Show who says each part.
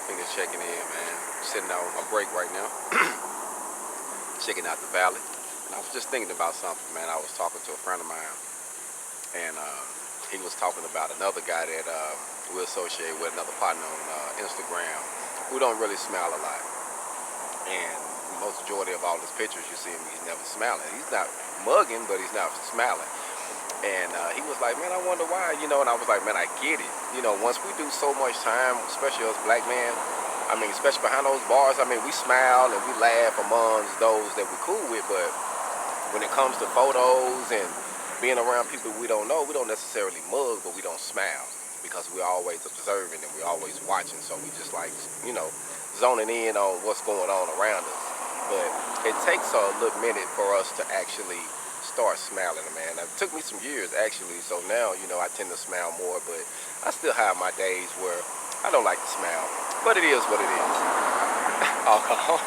Speaker 1: finished checking in, man. Sitting out on my break right now, checking out the valley. And I was just thinking about something, man. I was talking to a friend of mine, and he was talking about another guy that we associate with, another partner on Instagram, who don't really smile a lot. And most majority of all his pictures, you see him, he's never smiling. He's not mugging, but he's not smiling. And he was like, man, I wonder why, and I was like, man, I get it. Once we do so much time, especially us black men, I mean, especially behind those bars, I mean, we smile and we laugh amongst those that we're cool with, but when it comes to photos and being around people we don't know, we don't necessarily mug, but we don't smile because we're always observing and we're always watching. So we just like, zoning in on what's going on around us. But it takes a little minute for us to actually start smiling, man. It took me some years actually, so now I tend to smile more, but I still have my days where I don't like to smile. But it is what it is. Alcohol.